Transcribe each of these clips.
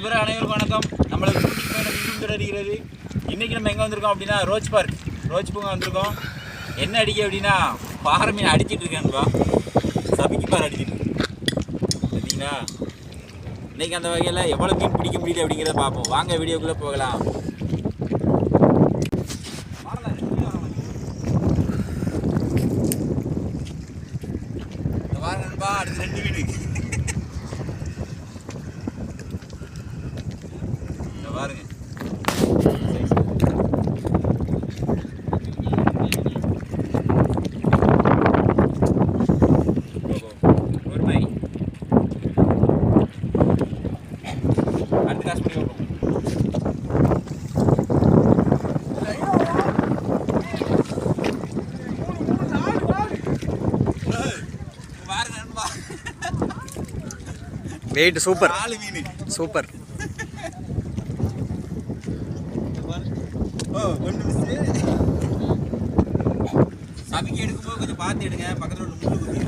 நண்பர் அனைவருக்கும் வணக்கம். நம்மளுக்கு மீண்டும் தொடர்கிறது. இன்றைக்கி நம்ம எங்கே வந்திருக்கோம் அப்படின்னா ரோஜ் பார்க், ரோஜ் பூங்கா வந்திருக்கோம். என்ன அடிக்க அப்படின்னா பாறை மீன் அடிச்சிட்டு இருக்கேன்பா, சபிக்கு பாறை அடிச்சிட்டு பார்த்தீங்களா. இன்றைக்கி அந்த வகையில் எவ்வளோ மீன் பிடிக்க முடியுது அப்படிங்கிறத பார்ப்போம். வாங்க வீடியோக்குள்ளே போகலாம். வாங்கப்பா, அடுத்து 2 மீன் பாருங்க. ஒரு மை அடுத்து காசு பண்ணி வைப்போம். Wait super, super. சமைக்க எடுக்கும்போது கொஞ்சம் பார்த்து எடுங்க, பக்கத்தில் ஒரு முள்ளு குத்தி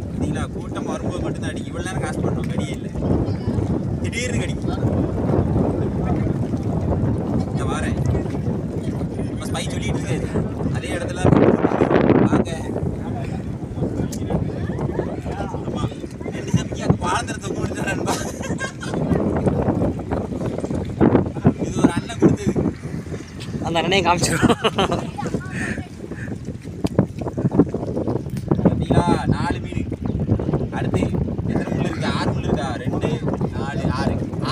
பார்த்தீங்களா. கூட்டம் வரும்போது மட்டும்தான் அடிக்கும். இவ்வளோ நேரம் காசு பண்ணோம், கடியே இல்லை, திடீர்னு கடிக்கும். நான் வரேன், நம்ம ஸ்பை சொல்லிட்டு இருக்காது அதே இடத்துல வாங்க. ஆமாம், 2 சமைக்க அந்த பாலந்திரத்தை கொடுத்து நண்பா. இது ஒரு அண்ணன் கொடுத்தது, அந்த அண்ணனையும் காமிச்சிடும். பார்த்தீங்களா, 4 மீன். அடுத்து எத்தனை முள் இருக்கா? 6 முள் இருக்கா? 2 4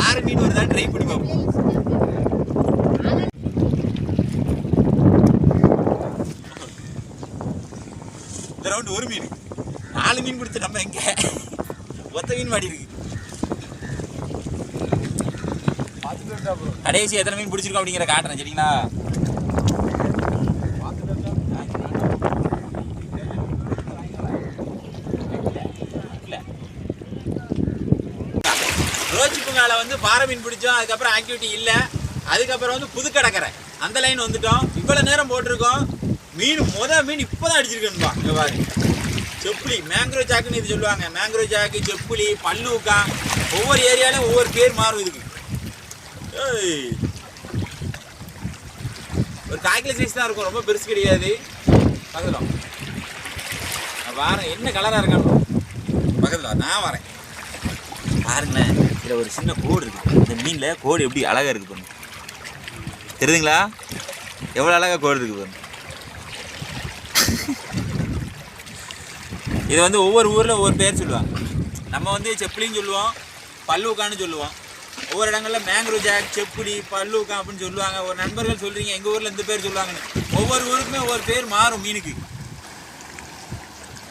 6 மீன் வருதான். ட்ரை பண்ணி பார்ப்போம். இந்த ரவுண்டு 1 மீன், 4 மீன் கொடுத்து நம்ம எங்க ஒத்த மீன் மாடி இருக்கு. கடைசி எத்தனை மீன் பிடிச்சிருக்கோம் அப்படிங்கிற காட்டுறேன், சரிங்களா. ரோஜ் பூங்கால வந்து பாறை மீன் பிடிச்சோம். அதுக்கப்புறம் ஆக்டிவிட்டி இல்லை. அதுக்கப்புறம் வந்து புதுக்கடற்கரை அந்த லைன் வந்துட்டோம். இவ்வளோ நேரம் போட்டிருக்கோம். மீன் மீன் இப்போதான் அடிச்சிருக்கேன்பா. இங்கே பாரு, செப்புளி, மேங்க்ரோ ஜாக்குன்னு இது சொல்லுவாங்க. மேங்க்ரோ ஜாக்கு, செப்புளி, பல்லூக்கா, ஒவ்வொரு ஏரியாலையும் ஒவ்வொரு பேர் மாறும் இதுக்கு. ஒரு 1/4 கிலோ சைஸ் தான் இருக்கும், ரொம்ப பெருசு கிடையாது. பக்கத்தில் வரேன், என்ன கலராக இருக்கான்னு பக்கத்தில் நான் வரேன். பாருங்களேன், இதில் ஒரு சின்ன கோடு இருக்குது. இந்த மீனில் கோடு எப்படி அழகாக இருக்குது பாருங்க, தெரியுதுங்களா? எவ்வளோ அழகாக கோடு இருக்குது பாருங்க. இது வந்து ஒவ்வொரு ஊரில் ஒவ்வொரு பேர் சொல்லுவாங்க. நம்ம வந்து செப்புளின்னு சொல்லுவோம், பல்லூக்கான்னு சொல்லுவோம். ஒவ்வொரு இடங்களில் மேங்க்ரோ ஜாக், செப்புளி, பல்லூக்கா அப்படின்னு சொல்லுவாங்க. ஒரு நண்பர்கள் சொல்கிறீங்க எங்கள் ஊரில் இந்த பேர் சொல்லுவாங்கன்னு. ஒவ்வொரு ஊருக்குமே ஒவ்வொரு பேர் மாறும் மீனுக்கு.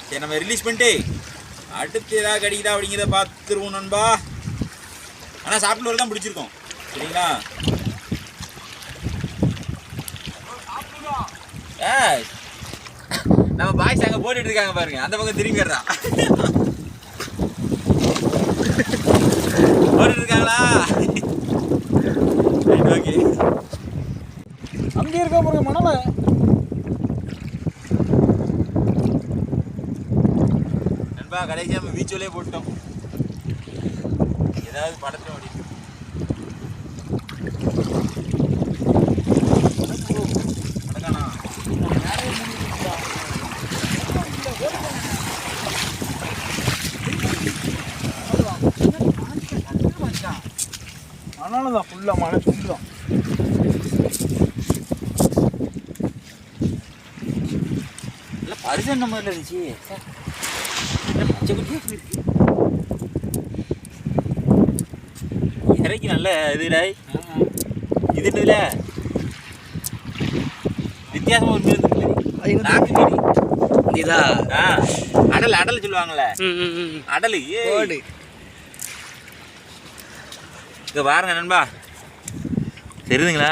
சரி, நம்ம ரிலீஸ் பண்ணிட்டு அடுத்து ஏதாவது கிடைக்குதா அப்படிங்கிறத பார்த்துருவோம் நண்பா. ஆனால் சாப்பிட்டு தான் பிடிச்சிருக்கோம், சரிங்களா. நம்ம பாய்ஸ் அங்கே போட்டுட்டு இருக்காங்க பாருங்க, அந்த பக்கம் திரும்பிடுறா. போட்டுட்டு இருக்காங்களா? ஓகே, அங்கே இருக்க பாருங்க மணலை. நண்பா, கடைசி நம்ம பீச்சுலேயே போட்டோம். ஏதாவது படத்தில் ஓடி அதனால தான் ஃபுல்லாக மழை சுற்றுதான். இல்லை பரிசன் நம்பரில் இருந்துச்சு. இறக்கி நல்ல இதுடா. இது என்னதுல வித்தியாசமாக ஒரு மீன், நாக்கு மீன். இதா அடல், அடல் சொல்லுவாங்கள்ல, அடல். இங்கே பாருங்க நண்பா, தெரியுதுங்களா?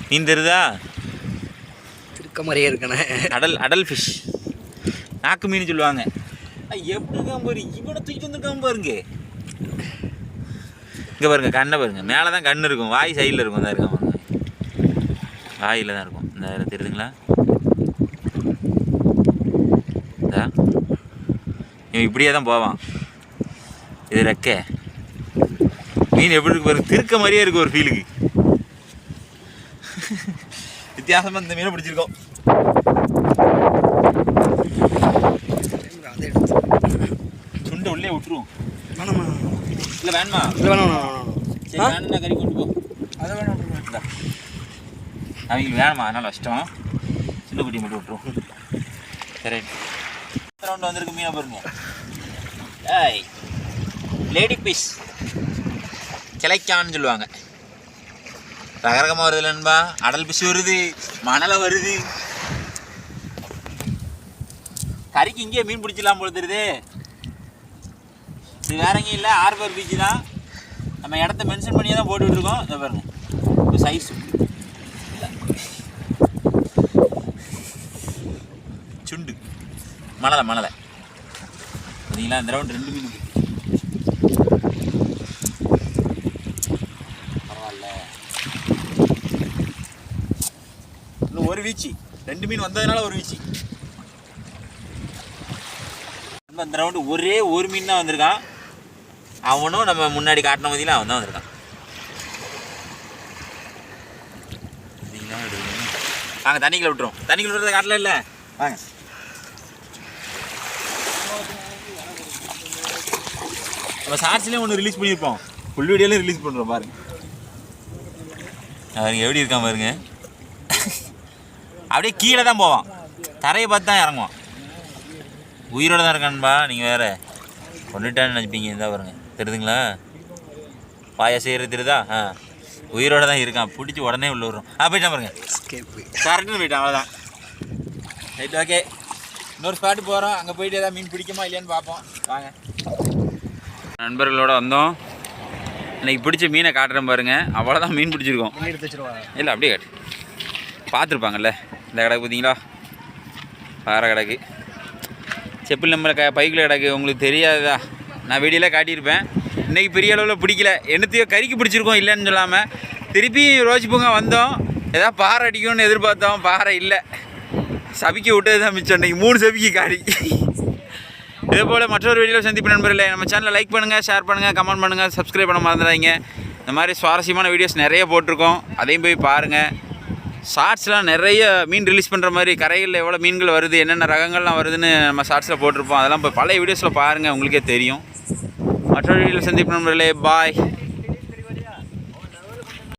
மீன் தெரியுதா? இருக்க மாதிரியே இருக்கணே. அடல், அடல் ஃபிஷ், நாக்கு மீன் சொல்லுவாங்க. எப்படி இருக்கான் பாரு, இவனை தூக்கிட்டு வந்துருக்கான் பாருங்க. இங்கே பாருங்க, கண்ணை பாருங்க, மேலே தான் கண் இருக்கும், வாய் சைடில் இருக்கும். தான் இருக்கான் பாருங்க, வாயில் தான் இருக்கும். இந்த தெரியுதுங்களா? இவன் இப்படியே தான் போவான். இது ரெக்க மீன் எப்படி இருக்கு பாரு, திருக்க மாதிரியே இருக்கு ஒரு ஃபீலுக்கு. வித்தியாசமாக இந்த மீனை பிடிச்சிருக்கோம். சுண்டை உள்ளே விட்டுருவோம். இல்லை வேணுமா? சரி வேணும்னா கறி கொண்டு போ. அதை வேணும் அவங்களுக்கு வேணுமா, அதனால் கஷ்டம். சின்ன குட்டி மட்டும் விட்டுருவோம். சரி ரவுண்டு வந்திருக்கு மீனை பாருங்க. ஏய் லேடி பீஸ் கிளைக்கான்னு சொல்லுவாங்க. ரகரகமாக வருது இல்லைன்பா. அடல் பிசு வருது, மணலை வருது. கறிக்கு இங்கேயே மீன் பிடிச்சிடலாம் போல தெரியுது. இது வேற எங்கேயும் இல்லை, ஆர்பர் பீச்சு தான். நம்ம இடத்த மென்ஷன் பண்ணியே தான் போட்டுட்ருக்கோம். இதை பாருங்க இப்போ சைஸ் சுண்டு மணலை பார்த்தீங்களா. இந்த ரவுண்ட் 2 மீன் பரவாயில்ல. இன்னும் ஒரு வீச்சு, 2 மீன் வந்ததுனால ஒரு வீச்சு. நம்ம இந்த ரவுண்டு ஒரே ஒரு மீன் தான் வந்திருக்கான். அவனும் நம்ம முன்னாடி காட்டின மதியில் அவன் தான் வந்திருக்கான். வாங்க தண்ணிக்குள்ள விட்டுரும். தண்ணிக்குள்ள விட்டுறத காட்டல இல்லை. வாங்க நம்ம ஷார்ட்ஸ்லேயும் ஒன்று ரிலீஸ் பண்ணியிருப்போம், ஃபுல் வீடியோலையும் ரிலீஸ் பண்ணுறோம். பாருங்க அவருங்க எப்படி இருக்கான் பாருங்க. அப்படியே கீழே தான் போவான், தரையை பார்த்து தான் இறங்குவான். உயிரோடு தான் இருக்கான்பா. நீங்கள் வேறு கொண்டுட்டான்னு நினச்சிப்பீங்க. இருந்தால் பாருங்க, தெரியுதுங்களா? பாயா செய்கிறது தெரியுதா? உயிரோடு தான் இருக்கான். பிடிச்சி உடனே உள்ள விடுறோம். போயிட்டான் பாருங்க, கரெக்டுன்னு போயிட்டான். அவ்வளோதான். ரைட் ஓகே, இன்னொரு ஸ்பாட்டு போகிறோம். அங்கே போயிட்டு ஏதாவது மீன் பிடிக்குமா இல்லையான்னு பார்ப்போம். வாங்க. நண்பர்களோடு வந்தோம். இன்றைக்கி பிடிச்ச மீனை காட்டுறேன் பாருங்க. அவ்வளோதான் மீன் பிடிச்சிருக்கோம். இல்லை அப்படியே காட்டு, பார்த்துருப்பாங்கல்ல. இந்த கிடக்கு பார்த்தீங்களா, வேறு கிடக்கு. செப்பில் நம்ம பைக்கில் கிடக்கு. உங்களுக்கு தெரியாதா, நான் வீடியோவில் காட்டியிருப்பேன். இன்றைக்கி பெரிய அளவில் பிடிக்கல. என்னத்தையோ கறிக்கு பிடிச்சிருக்கோம் இல்லைன்னு சொல்லாமல். திருப்பி ரோஜ் பூங்கா வந்தோம், ஏதாவது பாறை அடிக்கணும்னு எதிர்பார்த்தோம். பாறை இல்லை, சபிக்க விட்டது தான் மிச்சம். இன்றைக்கி 3 சபிக்கு காடி. இதே போல் மற்றொரு வீடியோவில் சந்திப்பு நண்பர்களே. நம்ம சேனலை லைக் பண்ணுங்கள், ஷேர் பண்ணுங்கள், கமெண்ட் பண்ணுங்கள், சப்ஸ்கிரைப் பண்ண மறந்துடாதீங்க. இந்த மாதிரி சுவாரஸ்யமான வீடியோஸ் நிறைய போட்டிருக்கோம், அதையும் போய் பாருங்கள். ஷார்ட்ஸ்லாம் நிறைய மீன் ரிலீஸ் பண்ணுற மாதிரி, கரைகளில் எவ்வளோ மீன்கள் வருது, என்னென்ன ரகங்கள்லாம் வருதுன்னு நம்ம ஷார்ட்ஸில் போட்டிருப்போம். அதெல்லாம் போய் பழைய வீடியோஸில் பாருங்கள், உங்களுக்கே தெரியும். மற்றொரு வீடியோவில் சந்திப்பு நண்பர்களே. பாய்.